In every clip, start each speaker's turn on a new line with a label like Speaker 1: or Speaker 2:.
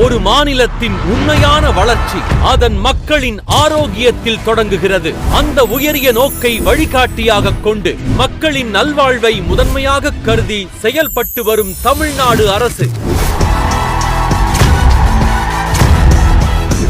Speaker 1: ஒரு மாநிலத்தின் உண்மையான வளர்ச்சி அதன் மக்களின் ஆரோக்கியத்தில் தொடங்குகிறது. அந்த உயரிய நோக்கை வழிகாட்டியாக கொண்டு மக்களின் நல்வாழ்வை முதன்மையாக கருதி செயல்பட்டு வரும் தமிழ்நாடு அரசு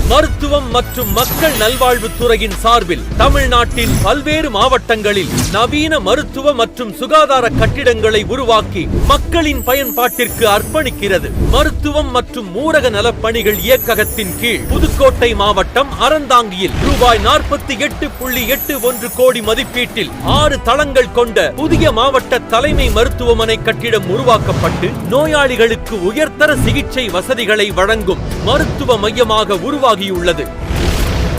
Speaker 1: மருத்துவம் மற்றும் மக்கள் நல்வாழ்வுத் துறையின் சார்பில் தமிழ்நாட்டின் பல்வேறு மாவட்டங்களில் நவீன மருத்துவ மற்றும் சுகாதார கட்டிடங்களை உருவாக்கி மக்களின் பயன்பாட்டிற்கு அர்ப்பணிக்கிறது. மருத்துவம் மற்றும் ஊரக நலப்பணிகள் இயக்ககத்தின் கீழ் புதுக்கோட்டை மாவட்டம் அறந்தாங்கியில் ரூபாய் 48.81 கோடி மதிப்பீட்டில் 6 தளங்கள் கொண்ட புதிய மாவட்ட தலைமை மருத்துவமனை கட்டிடம் உருவாக்கப்பட்டு நோயாளிகளுக்கு உயர்தர சிகிச்சை வசதிகளை வழங்கும் மருத்துவ மையமாக உருவாகியுள்ளது.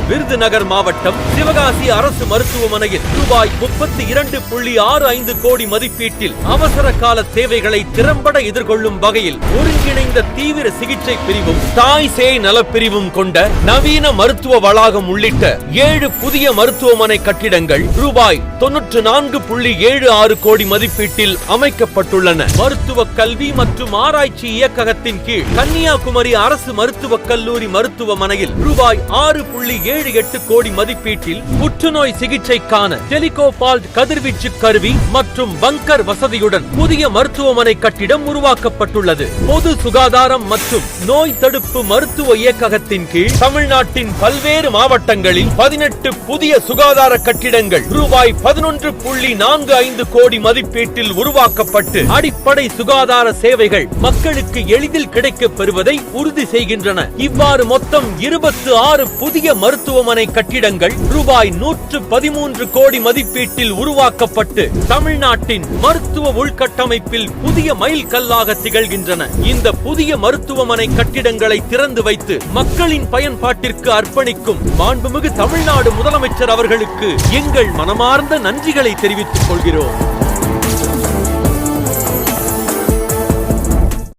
Speaker 1: விருதுநகர் மாவட்டம் சிவகாசி அரசு மருத்துவமனையில் ரூபாய் 32.65 கோடி மதிப்பீட்டில் அவசர கால தேவைகளை திறம்பட எதிர்கொள்ளும் வகையில் ஒருங்கிணைந்த தீவிர சிகிச்சை பிரிவும் தாய் சேய் நலப்பிரிவும் கொண்ட நவீன மருத்துவ வளாகம் உள்ளிட்ட 7 புதிய மருத்துவமனை கட்டிடங்கள் ரூபாய் 94.76 கோடி மதிப்பீட்டில் அமைக்கப்பட்டுள்ளன. மருத்துவ கல்வி மற்றும் ஆராய்ச்சி இயக்ககத்தின் கீழ் கன்னியாகுமரி அரசு மருத்துவக் கல்லூரி மருத்துவமனையில் ரூபாய் 6.78 கோடி மதிப்பீட்டில் புற்றுநோய் சிகிச்சைக்கான டெலிகோபால்ட் கதிர்வீச்சு கருவி மற்றும் பங்கர் வசதியுடன் புதிய மருத்துவமனை கட்டிடம் உருவாக்கப்பட்டுள்ளது. பொது சுகாதாரம் மற்றும் நோய் தடுப்பு மருத்துவ இயக்ககத்தின் கீழ் தமிழ்நாட்டின் பல்வேறு மாவட்டங்களில் 18 புதிய சுகாதார கட்டிடங்கள் ரூபாய் 11.45 கோடி மதிப்பீட்டில் உருவாக்கப்பட்டு அடிப்படை சுகாதார சேவைகள் மக்களுக்கு எளிதில் கிடைக்கப் பெறுவதை உறுதி செய்கின்றன. இவ்வாறு மொத்தம் 26 புதிய மருத்துவமனை கட்டிடங்கள் ரூபாய் 113 கோடி மதிப்பீட்டில் உருவாக்கப்பட்டு தமிழ்நாட்டின் மருத்துவ உள்கட்டமைப்பில் புதிய மைல்கல்லாக திகழ்கின்றன. இந்த புதிய மருத்துவமனை கட்டிடங்களை திறந்து வைத்து மக்களின் பயன்பாட்டிற்கு அர்ப்பணிக்கும் மாண்புமிகு தமிழ்நாடு முதலமைச்சர் அவர்களுக்கு எங்கள் மனமார்ந்த நன்றிகளை தெரிவித்துக் கொள்கிறோம்.